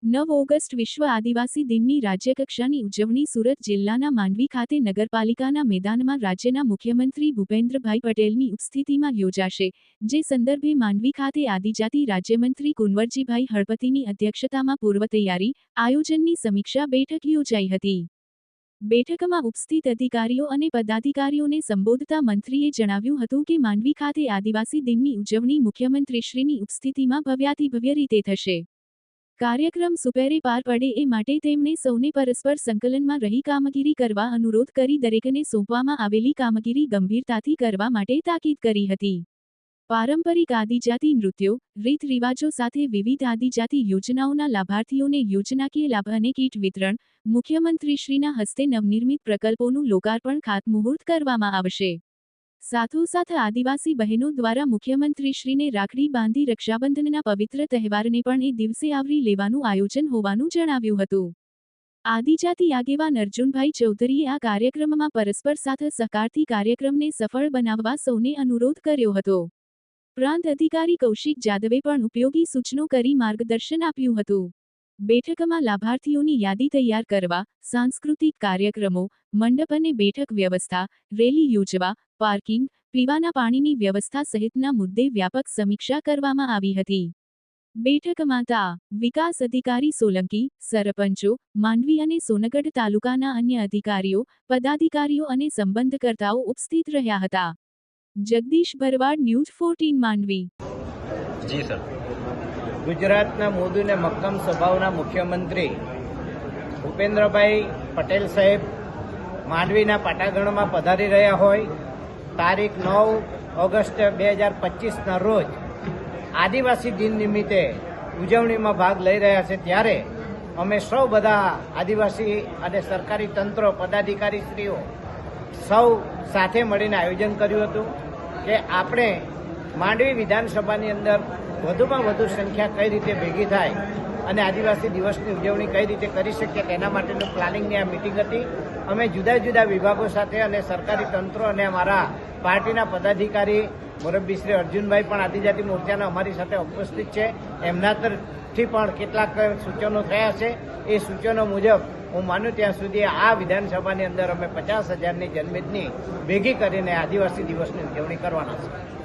9 August વિશ્વ આદિવાસી દિનની રાજ્યકક્ષાની ઉજવણી સુરત જિલ્લાના માંડવી ખાતે નગરપાલિકાના મેદાનમાં રાજ્યના મુખ્યમંત્રી ભૂપેન્દ્રભાઈ પટેલની ઉપસ્થિતિમાં યોજાશે, જે સંદર્ભે માંડવી ખાતે આદિજાતિ રાજ્યમંત્રી કુંવરજીભાઈ હળપતિની અધ્યક્ષતામાં પૂર્વતૈયારી આયોજનની સમીક્ષા બેઠક યોજાઈ હતી। બેઠકમાં ઉપસ્થિત અધિકારીઓ અને પદાધિકારીઓને સંબોધતા મંત્રીએ જણાવ્યું હતું કે માંડવી ખાતે આદિવાસી દિનની ઉજવણી મુખ્યમંત્રીશ્રીની ઉપસ્થિતિમાં ભવ્યાતિભવ્ય રીતે થશે। કાર્યક્રમ સુપેરે પાર પડે એ માટે તેમણે સૌને પરસ્પર સંકલનમાં રહી કામગીરી કરવા અનુરોધ કરી દરેકને સોંપવામાં આવેલી કામગીરી ગંભીરતાથી કરવા માટે તાકીદ કરી હતી। પારંપરિક આદિજાતિ નૃત્યો, રીત રિવાજો સાથે વિવિધ આદિજાતિ યોજનાઓના લાભાર્થીઓને યોજનાકીય લાભ અને કીટ વિતરણ, મુખ્યમંત્રીશ્રીના હસ્તે નવનિર્મિત પ્રકલ્પોનું લોકાર્પણ ખાતમુહૂર્ત કરવામાં આવશે। સાથોસાથ આદિવાસી બહેનો દ્વારા મુખ્યમંત્રીશ્રીને રાખડી બાંધી રક્ષાબંધનના પવિત્ર તહેવારને પણ એ દિવસે આવરી લેવાનું આયોજન હોવાનું જણાવ્યું હતું। આદિજાતિ આગેવાન અર્જુનભાઈ ચૌધરીએ આ કાર્યક્રમમાં પરસ્પર સાથ સહકારથી કાર્યક્રમને સફળ બનાવવા સૌને અનુરોધ કર્યો હતો। પ્રાંત અધિકારી કૌશિક જાદવે પણ ઉપયોગી સૂચનો કરી માર્ગદર્શન આપ્યું હતું। બેઠકમાં લાભાર્થીઓની યાદી તૈયાર કરવા, સાંસ્કૃતિક કાર્યક્રમો, મંડપ અને બેઠક વ્યવસ્થા, રેલી યોજવા, પાર્કિંગ, પીવાના પાણીની વ્યવસ્થા સહિતના મુદ્દે વ્યાપક સમીક્ષા કરવામાં આવી હતી। બેઠકમાં તા વિકાસ અધિકારી સોલંકી, સરપંચો, માંડવી અને સોનગઢ તાલુકાના અન્ય અધિકારીઓ, પદાધિકારીઓ અને સંબંધકર્તાઓ ઉપસ્થિત રહ્યા હતા। જગદીશ ભરવાડ, ન્યૂઝ 14 માંડવી। જી સર। ગુજરાતના મૃદુ અને મક્કમ સ્વભાવના મુખ્યમંત્રી ભૂપેન્દ્રભાઈ પટેલ સાહેબ માંડવીના પાટાગણમાં પધારી રહ્યા હોય, તારીખ 9 ઓગસ્ટ 2025ના રોજ આદિવાસી દિન નિમિત્તે ઉજવણીમાં ભાગ લઈ રહ્યા છે, ત્યારે અમે સૌ બધા આદિવાસી અને સરકારી તંત્ર પદાધિકારીશ્રીઓ સૌ સાથે મળીને આયોજન કર્યું હતું કે આપણે માંડવી વિધાનસભાની અંદર વધુમાં વધુ સંખ્યા કઈ રીતે ભેગી થાય અને આદિવાસી દિવસની ઉજવણી કઈ રીતે કરી શકીએ તેના માટેનું પ્લાનિંગની આ મિટિંગ હતી। અમે જુદા જુદા વિભાગો સાથે અને સરકારી તંત્રો અને અમારા પાર્ટીના પદાધિકારી મુરબ્બી શ્રી અર્જુનભાઈ પણ આદિજાતિ મોરચાના અમારી સાથે ઉપસ્થિત છે। એમના તરફથી પણ કેટલાક સૂચનો થયા છે। એ સૂચનો મુજબ હું માનું ત્યાં સુધી આ વિધાનસભાની અંદર અમે 50,000ની જનમેદની ભેગી કરીને આદિવાસી દિવસની ઉજવણી કરવાના છે।